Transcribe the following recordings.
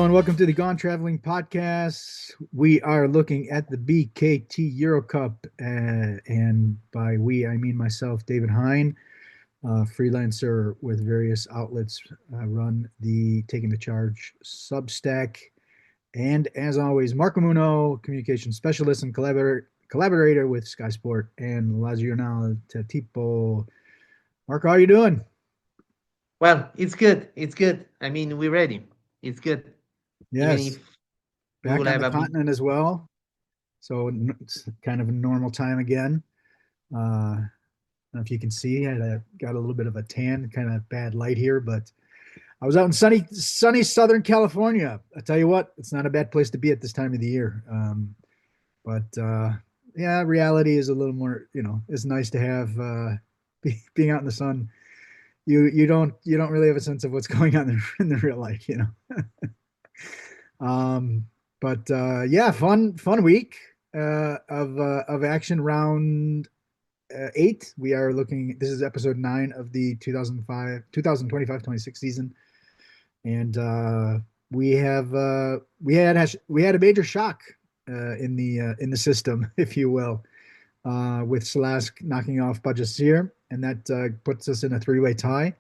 Hello and welcome to the Gone Traveling Podcast. We are looking at the BKT EuroCup, and by we I mean myself, David Hein, freelancer with various outlets, run the Taking the Charge Substack, and as always, Marco Munno, communication specialist and collaborator with Sky Sport and La Giornale Tipo. Marco, how are you doing? Well, it's good. It's good. I mean, we're ready. It's good. Even Yes, if we back will on have the a bit. continent as well. So it's kind of a normal time again. I don't know if you can see, I got a little bit of a tan, kind of bad light here, but I was out in sunny Southern California. I tell you what, it's not a bad place to be at this time of the year. But yeah, reality is a little more, it's nice to have being out in the sun. You don't really have a sense of what's going on in the real life. Um, but yeah, fun week of action. Round 8. We are looking. This is episode 9 of the 2025-26 season, and we had a major shock in the system, if you will, with Slask knocking off Bahcesehir, and that puts us in a three-way tie.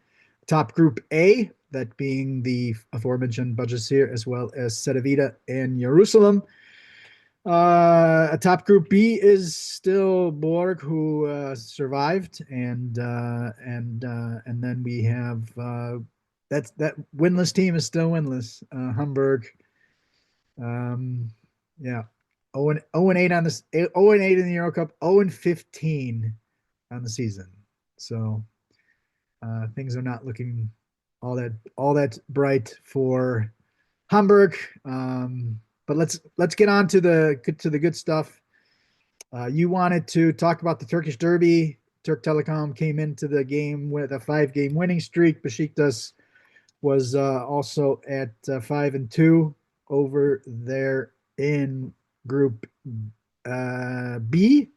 Top Group A, that being the aforementioned Bahcesehir as well as Cedevita and Jerusalem. A top Group B is still Borg, who survived, and then we have that winless team is still winless. Hamburg, um, yeah, 0-8 on this, 0-8 in the EuroCup, 0-15 on the season. So things are not looking all that bright for Hamburg. But let's get on to the good stuff. You wanted to talk about the Turkish derby. Turk Telekom came into the game with a 5-game winning streak. Besiktas was also at 5-2 over there in Group B.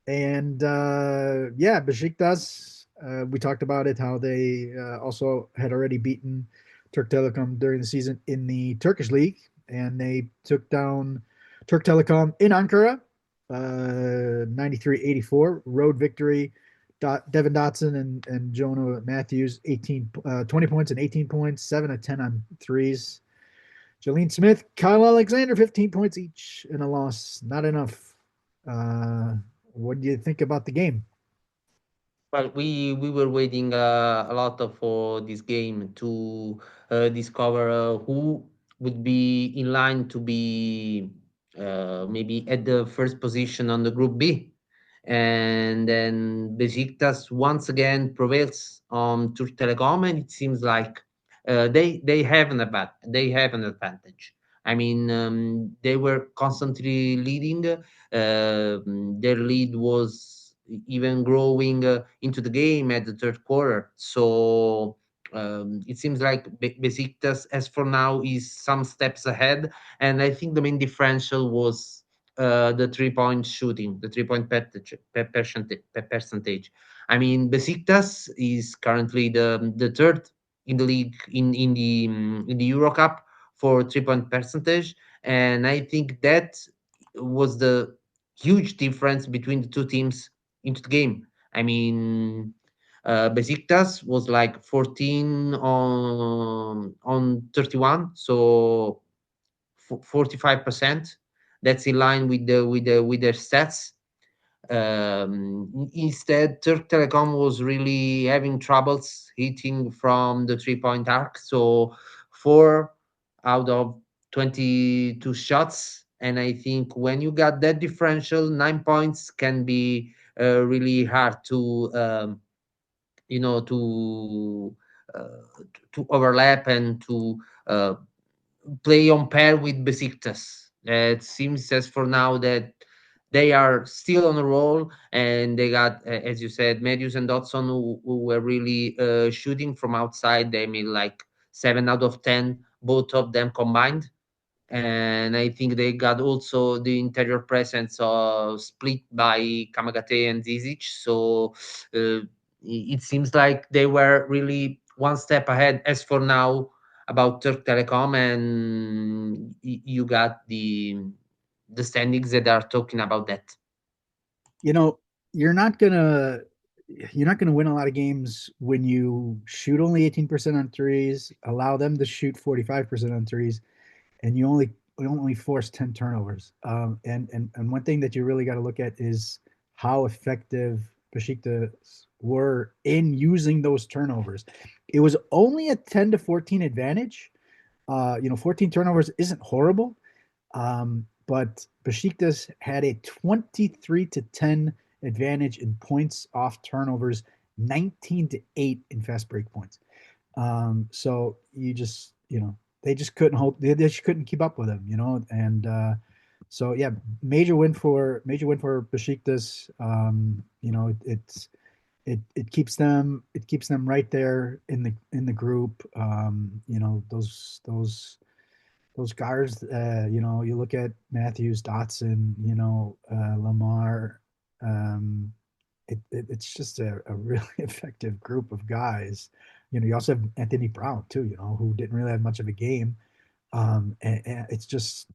And yeah, Besiktas, we talked about it, how they also had already beaten Turk Telekom during the season in the Turkish league, and they took down Turk Telekom in Ankara, 93-84, road victory. Devin Dotson and Jonah Matthews, 20 points and 18 points, 7 of 10 on threes. Jalen Smith, Kyle Alexander, 15 points each in a loss. Not enough. What do you think about the game? Well, we were waiting a lot for this game to discover who would be in line to be maybe at the first position on the Group B. And then Besiktas once again prevails on Turk Telekom, and it seems like they have an advantage. I mean, they were constantly leading. Their lead was even growing into the game at the third quarter. So it seems like Besiktas, as for now, is some steps ahead. And I think the main differential was the 3-point shooting, the 3-point percentage. I mean, Besiktas is currently the third in the league in the EuroCup for 3-point percentage, and I think that was the huge difference between the two teams into the game. I mean, Besiktas was like 14 on 31, so 45%. That's in line with their stats. Instead, Turk Telekom was really having troubles hitting from the 3-point arc. So 4 out of 22 shots. And I think when you got that differential, 9 points can be really hard to, you know, uh, to overlap and to play on pair with Besiktas. It seems as for now that they are still on a roll, and they got, as you said, Matthews and Dodson, who were really shooting from outside. They made like 7 out of 10, both of them combined. And I think they got also the interior presence split by Kamagate and Zizic. So it seems like they were really one step ahead as for now about Turk Telekom, and you got the standings that are talking about that. You know, you're not gonna you're not gonna win a lot of games when you shoot only 18% on threes, allow them to shoot 45% on threes, and you only force 10 turnovers. And one thing that you really got to look at is how effective Besiktas were in using those turnovers. It was only a 10-14 advantage. 14 turnovers isn't horrible, but Besiktas had a 23-10 advantage in points off turnovers, 19-8 in fast break points. So they just couldn't hold, they just couldn't keep up with them, and so yeah, major win for Besiktas. It keeps them right there in the group. Those guards, you look at Matthews, Dotson, Lamar. It's just a really effective group of guys. You also have Anthony Brown too, who didn't really have much of a game. And it's just,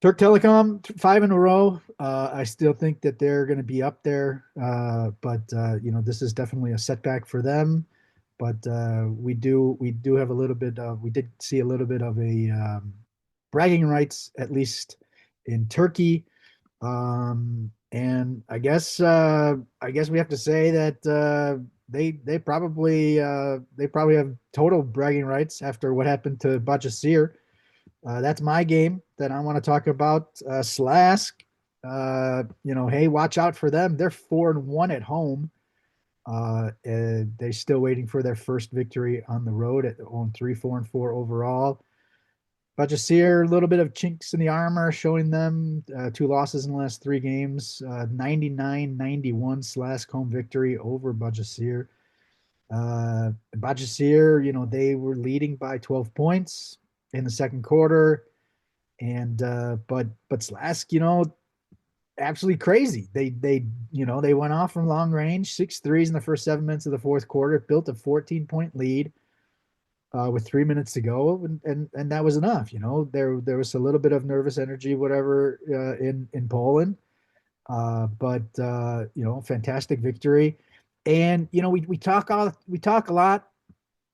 Turk Telekom 5 in a row. I still think that they're going to be up there, but this is definitely a setback for them. But we do have a little bit of, we did see a little bit of a bragging rights, at least in Turkey. And I guess we have to say that they probably have total bragging rights after what happened to Bahcesehir. That's my game that I want to talk about. Slask, hey, watch out for them. They're 4-1 at home. They're still waiting for their first victory on the road on 3-4-4 overall. Bahcesehir, a little bit of chinks in the armor, showing them 2 losses in the last 3 games. 99-91 Slask home victory over Bahcesehir. Bahcesehir, they were leading by 12 points in the second quarter, and but Slask, absolutely crazy. They went off from long range, 6 threes in the first 7 minutes of the fourth quarter, built a 14-point lead with 3 minutes to go, and that was enough. There was a little bit of nervous energy, whatever, in Poland, but fantastic victory. And we talk a lot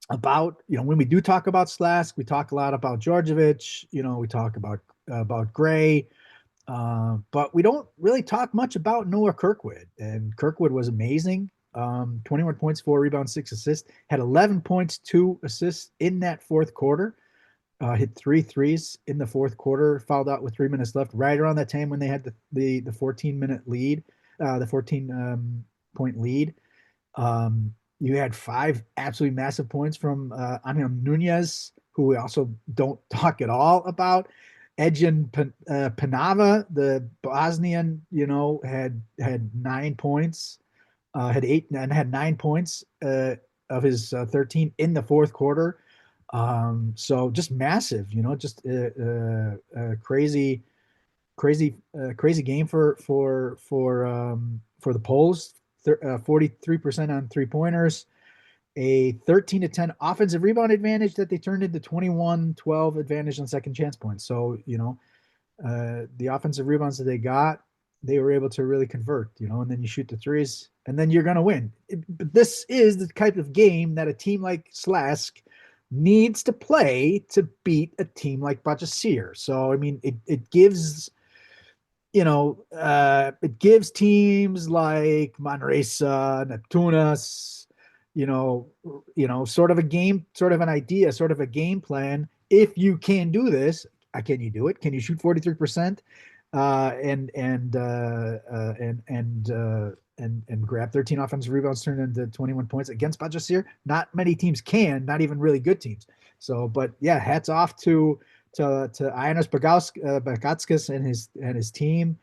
about, when we do talk about Slask, we talk a lot about Djordjevic. We talk about Gray. But we don't really talk much about Noah Kirkwood, and Kirkwood was amazing. 21 points, 4 rebounds, 6 assists, had 11 points, 2 assists in that fourth quarter. Hit 3 threes in the fourth quarter, fouled out with 3 minutes left, right around that time when they had the 14-minute lead, the 14 point lead. You had 5 absolutely massive points from Amine Nunez, who we also don't talk at all about. Edjan Panava, the Bosnian, had 9 points, had 8 and had 9 points of his 13 in the fourth quarter. So just massive, just crazy, crazy game for the Poles. 43% on 3-pointers, a 13-10 offensive rebound advantage that they turned into 21-12 advantage on second chance points. So, the offensive rebounds that they got, they were able to really convert, and then you shoot the threes and then you're going to win. But this is the type of game that a team like Slask needs to play to beat a team like Bahcesehir. So, I mean, it gives teams like Manresa, Neptunas, sort of an idea, sort of a game plan. If you can do this, can you do it? Can you shoot 43%, and grab 13 offensive rebounds, turn into 21 points against Bahcesehir? Not many teams can, not even really good teams. So, but yeah, hats off to Ioannis Bagauskas and his team.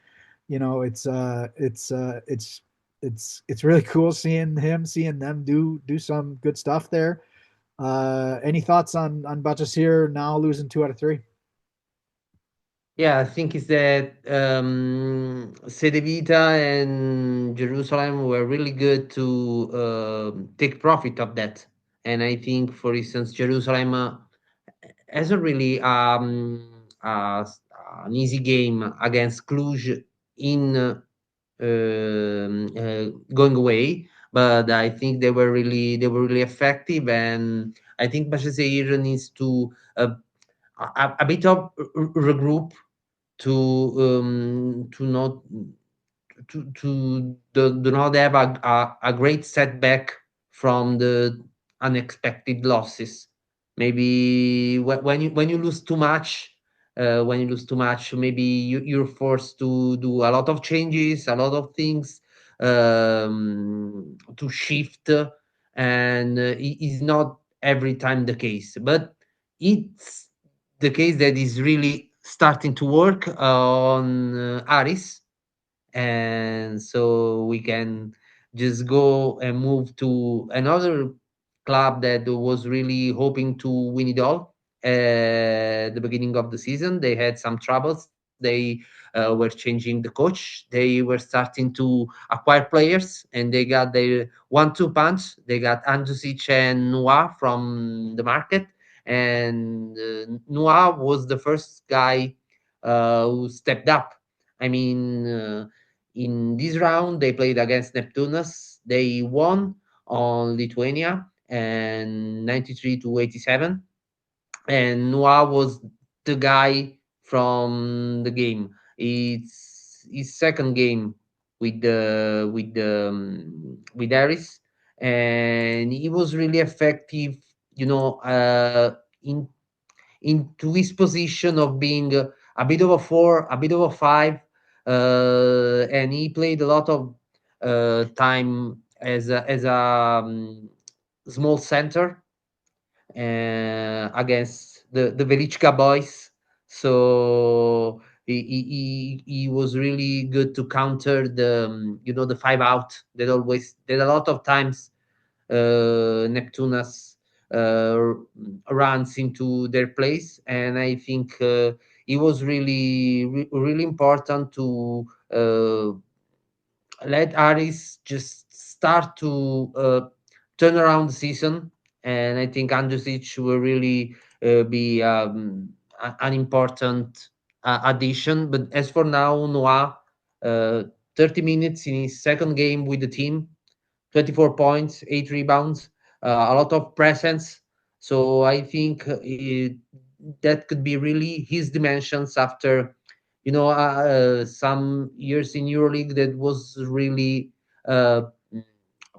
It's really cool seeing them do some good stuff there. Any thoughts on Bahcesehir now losing 2 out of 3? Yeah, I think it's that Cedevita and Jerusalem were really good to take profit of that. And I think, for instance, Jerusalem hasn't really an easy game against Cluj in going away, but I think they were really effective, and I think Bahcesehir needs to a bit of regroup to not to do not have a great setback from the unexpected losses. Maybe when you lose too much, maybe you're forced to do a lot of changes, a lot of things to shift, and it is not every time the case. But it's the case that is really starting to work on Aris, and so we can just go and move to another club that was really hoping to win it all at the beginning of the season. They had some troubles. They were changing the coach. They were starting to acquire players, and they got their 1-2 punch. They got Andjusic and Noua from the market, and Noua was the first guy who stepped up. I mean, in this round, they played against Neptunus. They won on Lithuania and 93-87. And Noah was the guy from the game. It's his second game with Aris, and he was really effective. In into his position of being a bit of a four, a bit of a five, and he played a lot of time as a small center against the Velichka boys. So he was really good to counter the five out that a lot of times Neptunus runs into their place, and I think it was really important to let Aris just start to turn around the season, and I think Andjusic will really be an important addition. But as for now, Noah, 30 minutes in his second game with the team, 24 points, 8 rebounds, a lot of presence. So I think that could be really his dimensions after, some years in EuroLeague that was really uh,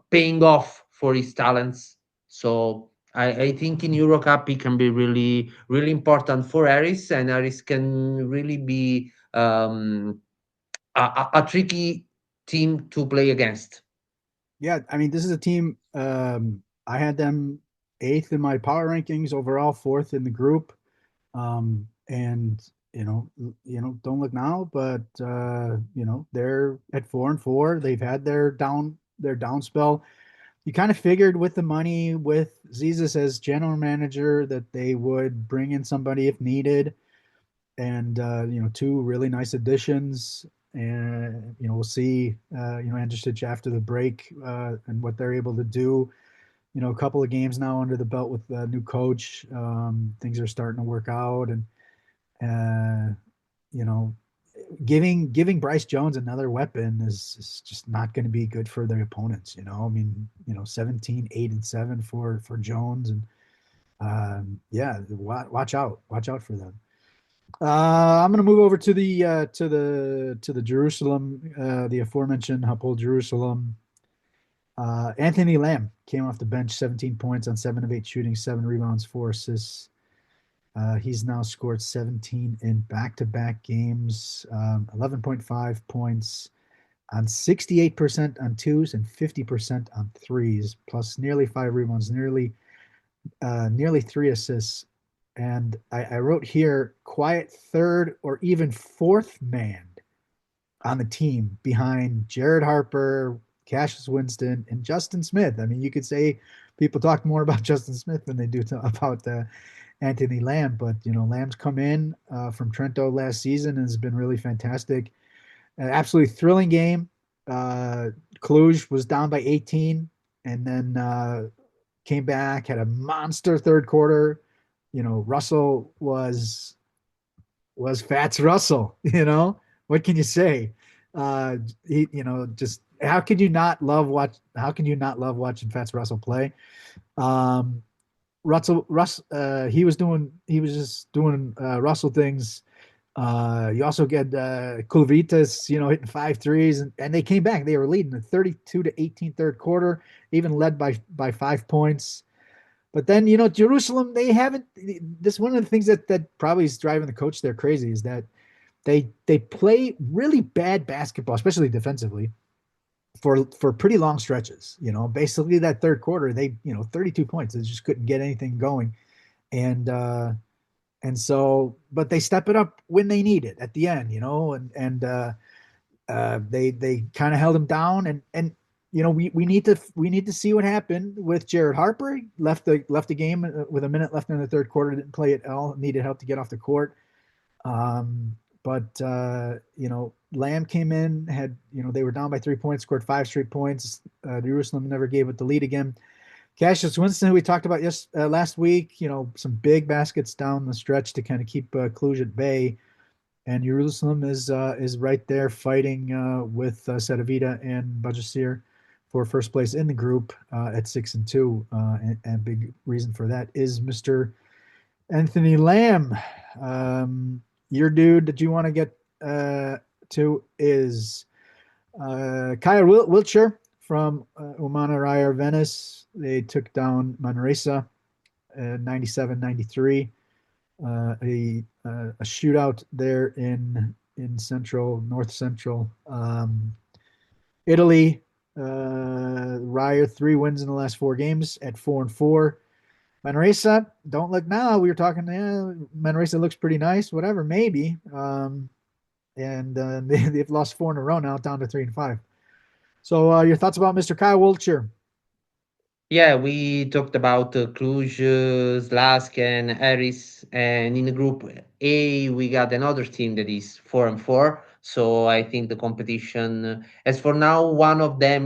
paying off for his talents. So I think in EuroCup he can be really, really important for Aris, and Aris can really be a tricky team to play against. Yeah, I mean, this is a team. I had them eighth in my power rankings overall, fourth in the group. And don't look now, but they're at 4-4. They've had their down spell. You kind of figured with the money, with Zizas as general manager, that they would bring in somebody if needed, and two really nice additions. And we'll see Andrsic after the break, and what they're able to do. A couple of games now under the belt with the new coach. Things are starting to work out, and uh, you know, giving Bryce Jones another weapon is just not going to be good for their opponents. I mean, 17, 8-7 for Jones, and yeah, watch out for them. I'm going to move over to the Jerusalem, the aforementioned Hapoel Jerusalem. Anthony Lamb came off the bench, 17 points on 7 of 8 shooting, 7 rebounds, 4 assists. He's now scored 17 in back-to-back games, 11.5 points on 68% on twos and 50% on threes, plus nearly 5 rebounds, nearly 3 assists. And I wrote here, quiet third or even fourth man on the team behind Jared Harper, Cassius Winston, and Justin Smith. I mean, you could say people talk more about Justin Smith than they do about Anthony Lamb, but Lamb's come in from Trento last season and has been really fantastic. An absolutely thrilling game. Cluj was down by 18, and then came back, had a monster third quarter. Russell was Fats Russell. What can you say? Just how could you not love watch? How can you not love watching Fats Russell play? Um, he was just doing Russell things. You also get Kulvitas, hitting 5 threes, and they came back. They were leading the 32-18 third quarter, even led by 5 points. But then, Jerusalem, they haven't. This one of the things that probably is driving the coach there crazy is that they play really bad basketball, especially defensively, for pretty long stretches. Basically that third quarter, 32 points. They just couldn't get anything going, and so, but they step it up when they need it at the end, they kind of held him down, and we need to see what happened with Jared Harper. Left the game with a minute left in the third quarter. Didn't play at all. Needed help to get off the court. But Lamb came in, they were down by 3 points, scored 5 straight points. Jerusalem never gave it the lead again. Cassius Winston, who we talked about last week, some big baskets down the stretch to kind of keep Cluj at bay. And Jerusalem is right there fighting with Cedevita and Bahcesehir for first place in the group at 6-2. And big reason for that is Mr. Anthony Lamb. Your dude that you want to get to is Kyle Wiltjer from Umana Reyer Venice. They took down Manresa 97-93. A shootout there in north central Italy. Reyer 3 wins in the last 4 games at 4-4. Manresa, don't look now. We were talking. Manresa looks pretty nice. Whatever, maybe. And they've lost 4 in a row now, down to 3-5. So, your thoughts about Mr. Kyle Wiltjer? Yeah, we talked about Cluj, Slask, and Aris, and in the group A, we got another team that is 4-4. So I think the competition, as for now, one of them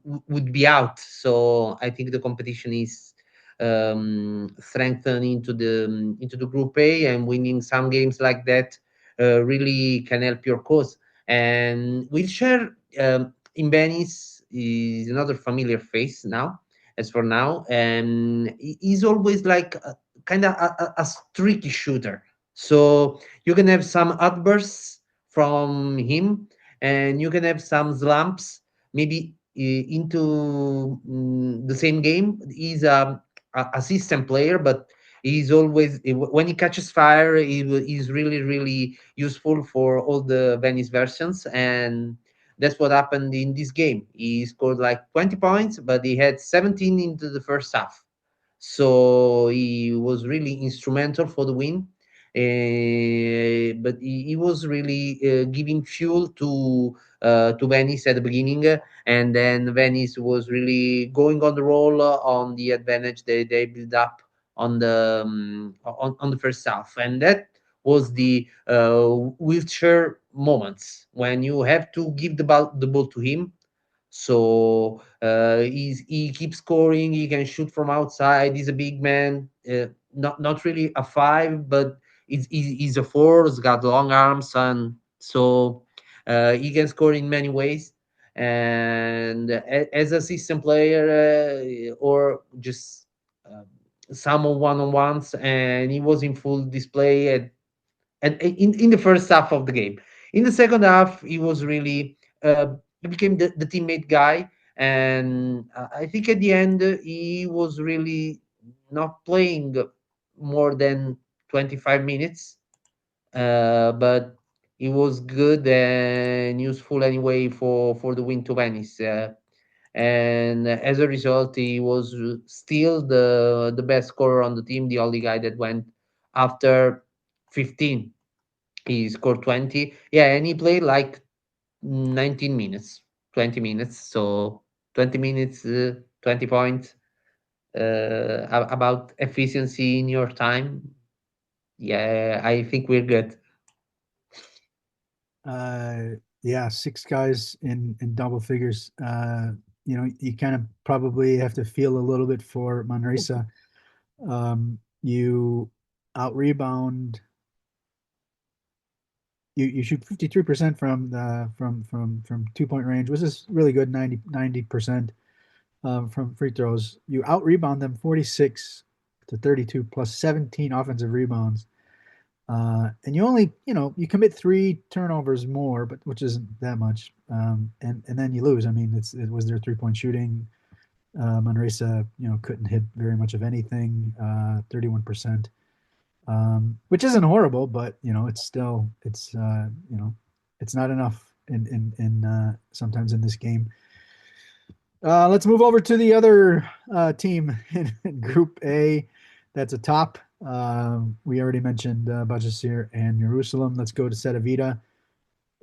would be out. So I think the competition is strengthened into the group A, and winning some games like that really can help your cause. And Wiltshire in Venice is another familiar face now, as for now, and he's always like kind of a streaky shooter. So you can have some outbursts from him, and you can have some slumps, maybe into the same game. He's a system player, but he's always when he catches fire, he's really really useful for all the Venice versions, and that's what happened in this game. He scored like 20 points, but he had 17 into the first half. So he was really instrumental for the win. But he was really giving fuel to Venice at the beginning, and then Venice was really going on the roll on the advantage they built up on the first half, and that was the wheelchair moments when you have to give the ball to him. So he keeps scoring. He can shoot from outside. He's a big man, not really a 5, but he's a 4. He's got long arms, and so he can score in many ways. And as a system player, or just some one-on-ones, and he was in full display in the first half of the game. In the second half, he was really he became the teammate guy, and I think at the end he was really not playing more than 25 minutes, but he was good and useful anyway for the win to Venice. And as a result, he was still the best scorer on the team, the only guy that went after 15. He scored 20. Yeah, and he played like 19 minutes, 20 minutes. So 20 minutes, 20 points. About efficiency in your time. Yeah, I think we're good. Yeah, 6 guys in double figures. you kind of probably have to feel a little bit for Manresa. You out rebound. You shoot 53% from the from 2 point range, which is really good. 90% from free throws. You out rebound them 46 to 32 plus 17 offensive rebounds. And you only, you commit 3 turnovers more, but which isn't that much. And then you lose. I mean, it was their 3 point shooting. Manresa, couldn't hit very much of anything, 31%, which isn't horrible, but it's not enough in sometimes in this game. Let's move over to the other team in Group A. That's atop. We already mentioned Bahcesehir and Jerusalem. Let's go to Cedevita.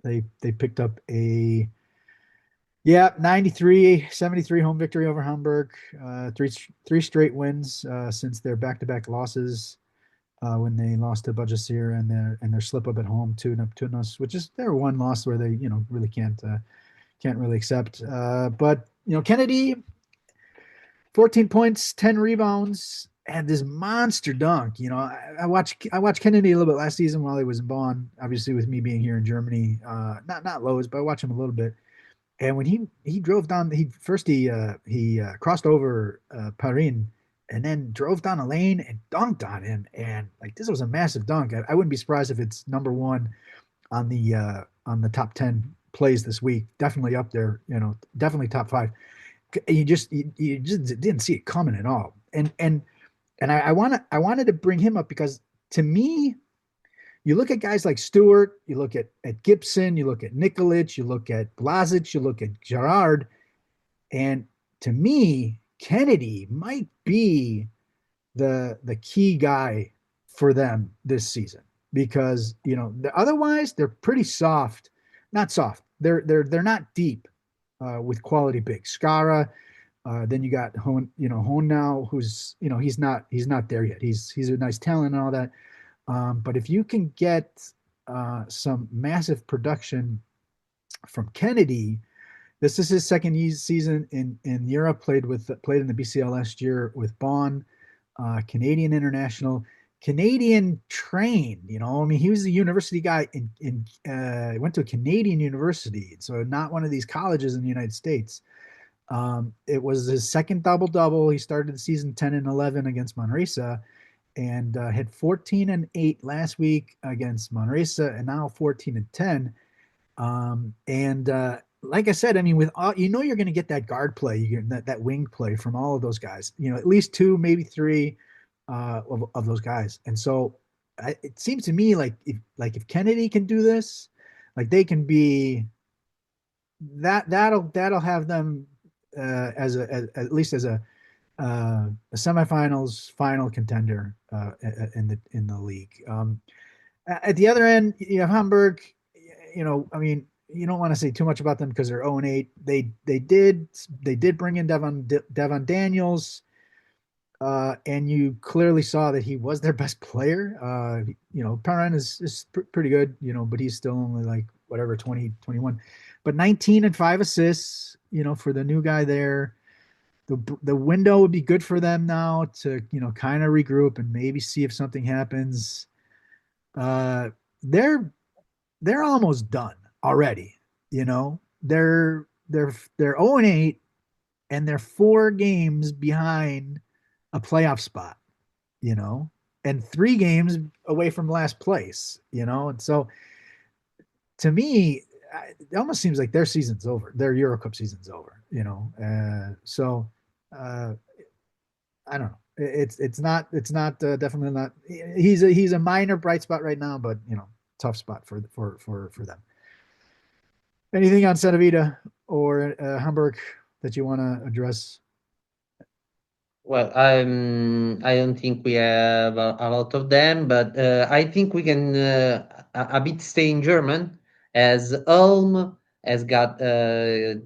They picked up a 93-73 home victory over Hamburg. Three straight wins since their back-to-back losses when they lost to Bahcesehir and their slip up at home to Neptunus, which is their one loss where they really can't really accept. But Kennedy, 14 points, 10 rebounds, and this monster dunk. I watched Kennedy a little bit last season while he was in Bonn. Obviously, with me being here in Germany, not loads, but I watch him a little bit. And when he drove down, he crossed over Parin and then drove down a lane and dunked on him. And like this was a massive dunk. I wouldn't be surprised if it's number one on the top 10 plays this week. Definitely up there. Definitely top 5. You just didn't see it coming at all. And I wanted to bring him up because to me, you look at guys like Stewart, you look at Gibson, you look at Nikolic, you look at Blazic, you look at Gerard, and to me, Kennedy might be the key guy for them this season because otherwise they're pretty soft, not soft. They're not deep with quality bigs. Skara, then you got Hone now, who's he's not there yet. He's a nice talent and all that. But if you can get some massive production from Kennedy, this is his second season in Europe. Played in the BCL last year with Bonn, Canadian international, Canadian trained. I mean, he was a university guy went to a Canadian university, so not one of these colleges in the United States. It was his second double-double. He started the season 10-11 against Manresa and hit 14-8 last week against Manresa, and now 14-10. Like I said, I mean, with all, you're going to get that guard play, you get that wing play from all of those guys. At least 2, maybe 3 of those guys. And so it seems to me like if Kennedy can do this, like they can be that'll have them at least as a semifinals final contender in the league. At the other end, you have Hamburg. I mean, you don't want to say too much about them because they're 0-8. They did bring in Devon Daniels, and you clearly saw that he was their best player. Perrin is pretty good, but he's still only like whatever 20, 21. But 19 and 5 assists, for the new guy there. The window would be good for them now to kind of regroup and maybe see if something happens. They're almost done already. They're 0-8 and they're 4 games behind a playoff spot. And 3 games away from last place. And so to me, it almost seems like their season's over. Their EuroCup season's over. So I don't know. It's not definitely not. He's a minor bright spot right now, but tough spot for them. Anything on Cedevita or Hamburg that you want to address? Well, I don't think we have a lot of them, but I think we can a bit stay in German as Ulm has got their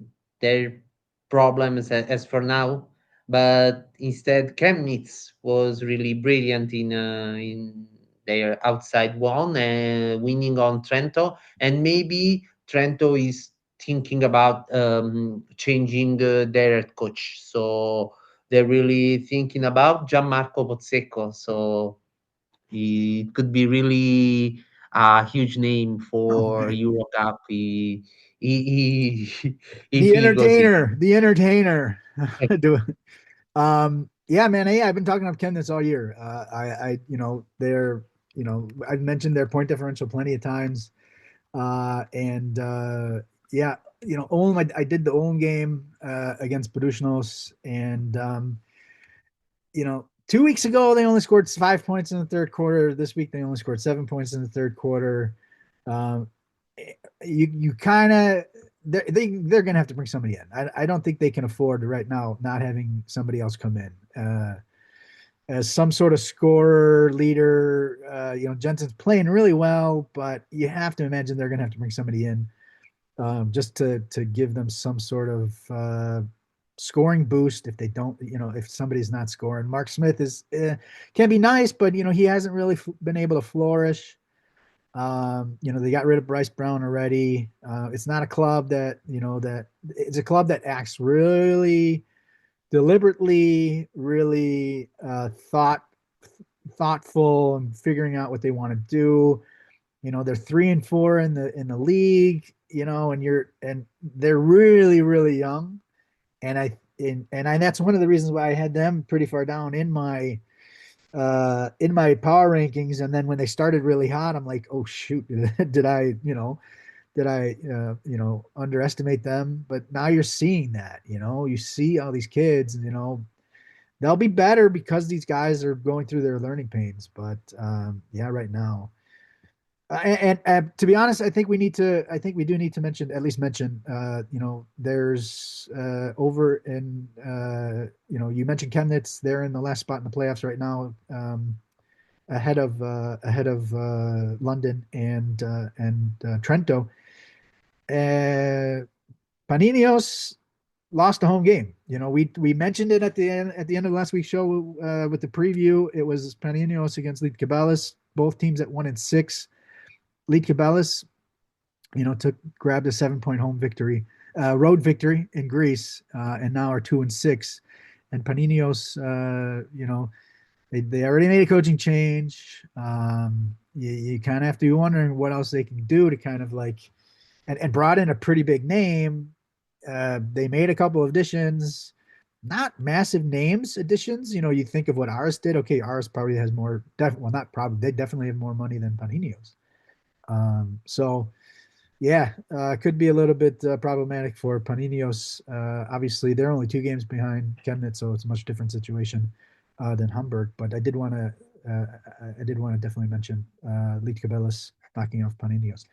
problems as for now, but instead Chemnitz was really brilliant in their outside one, winning on Trento, and maybe Trento is thinking about changing their head coach. So they're really thinking about Gianmarco Pozzecco. So he could be really a huge name Oh for man, EuroCup. If the he goes in. entertainer, the entertainer. Do yeah, man. Hey, I've been talking about Chemnitz all year. They're, I've mentioned their point differential plenty of times. And yeah, Ulm, I did the Ulm game against Budućnost, and 2 weeks ago they only scored 5 points in the third quarter. This week they only scored 7 points in the third quarter. Um, you kind of they're gonna have to bring somebody in. I don't think they can afford right now not having somebody else come in. As some sort of scorer leader. Jensen's playing really well, but you have to imagine they're going to have to bring somebody in just to give them some sort of scoring boost if they don't, if somebody's not scoring. Mark Smith can be nice, but he hasn't really been able to flourish. They got rid of Bryce Brown already. It's not a club that it's a club that acts really deliberately, really thoughtful and figuring out what they want to do. They're 3-4 in the league, and they're really, really young. And that's one of the reasons why I had them pretty far down in my power rankings. And then when they started really hot, I'm like, oh shoot, did I underestimate them? But now you're seeing that, you see all these kids, and they'll be better because these guys are going through their learning pains. But yeah, right now, and to be honest, I think we do need to mention, there's over in you mentioned Chemnitz. They're in the last spot in the playoffs right now, ahead of London and Trento. Paninios lost a home game. We mentioned it at the end of last week's show with the preview. It was Paninios against Lietkabelis, both teams at 1-6. Lietkabelis, grabbed a 7-point home victory, road victory in Greece, and now are 2-6. And Paninios, they already made a coaching change. You kind of have to be wondering what else they can do to kind of and brought in a pretty big name. They made a couple of additions, not massive names additions. You think of what Aris did. Okay, Aris probably has more. Not probably. They definitely have more money than Paninios. So yeah, could be a little bit problematic for Paninios. Obviously, they're only 2 games behind Chemnitz, so it's a much different situation than Hamburg. But I did want to definitely mention Lietkabelis knocking off Paninios.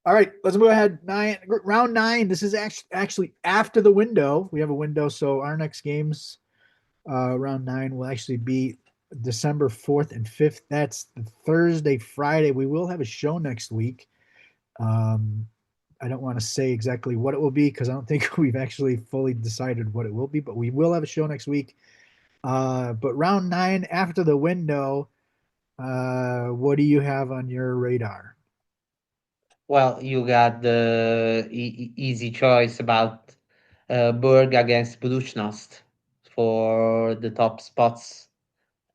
All right, let's move ahead. Round 9. This is actually after the window. We have a window, so our next games, round 9, will actually be December 4th and 5th. That's the Thursday, Friday. We will have a show next week. I don't want to say exactly what it will be because I don't think we've actually fully decided what it will be, but we will have a show next week. But round 9 after the window, what do you have on your radar? Well, you got the easy choice about Berg against Budućnost for the top spots,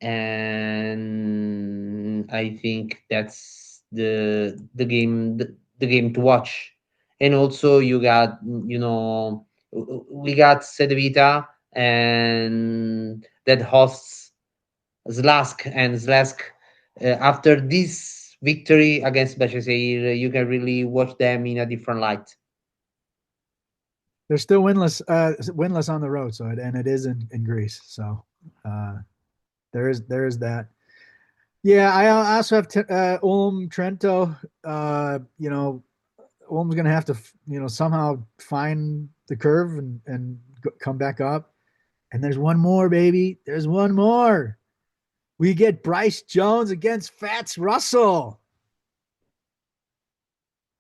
and I think that's the game to watch. And also, you got we got Cedevita and that hosts Slask. After this victory against Bahcesehir, you can really watch them in a different light. They're still winless on the road, and it is in Greece. So there is that. Yeah, I also have Ulm Trento. Ulm's going to have to somehow find the curve and come back up. And there's one more, baby. There's one more. We get Bryce Jones against Fats Russell.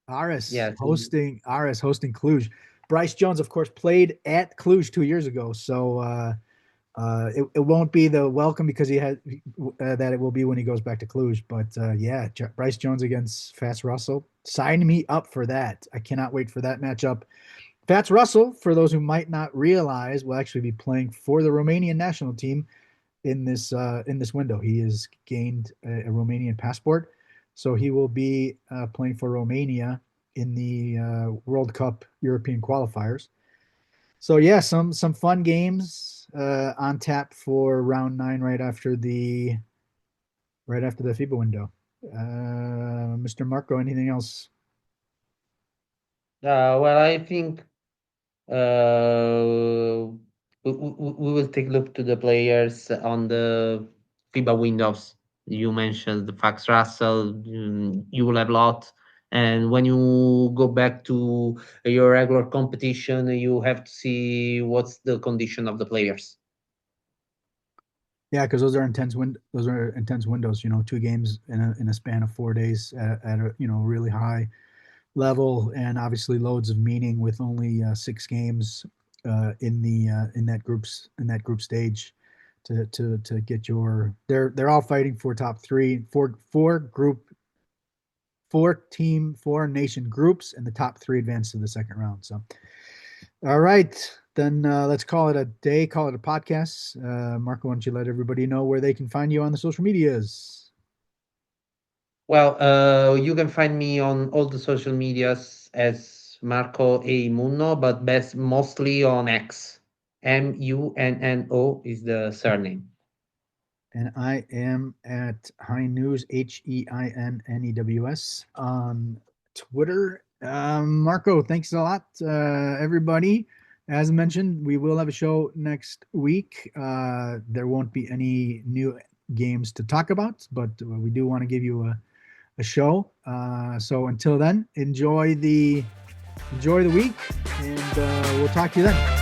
Aris hosting Cluj. Bryce Jones, of course, played at Cluj 2 years ago, so it won't be the welcome because he had that it will be when he goes back to Cluj. But yeah, Bryce Jones against Fats Russell. Sign me up for that. I cannot wait for that matchup. Fats Russell, for those who might not realize, will actually be playing for the Romanian national team in this window. He has gained a Romanian passport, so he will be playing for Romania in the World Cup European qualifiers. So yeah, some fun games on tap for round 9 right after the FIBA window. Mr. Marco, anything else? Well, I think we will take a look to the players on the FIBA windows. You mentioned the Fax Russell, you will have a lot. And when you go back to your regular competition, you have to see what's the condition of the players. Yeah, because those are intense windows. 2 games in a span of 4 days at a really high level, and obviously loads of meaning with only 6 games in that group stage to get your. They're all fighting for top 3, four nation groups, and the top 3 advance to the second round. So, all right, then let's call it a day, call it a podcast. Marco, why don't you let everybody know where they can find you on the social medias? Well, you can find me on all the social medias as Marco A. Munno, but best mostly on X. Munno is the surname. And I am at Hein News, HEINNEWS on Twitter. Marco, thanks a lot, everybody. As mentioned, we will have a show next week. There won't be any new games to talk about, but we do want to give you a show. So until then, enjoy the week, and we'll talk to you then.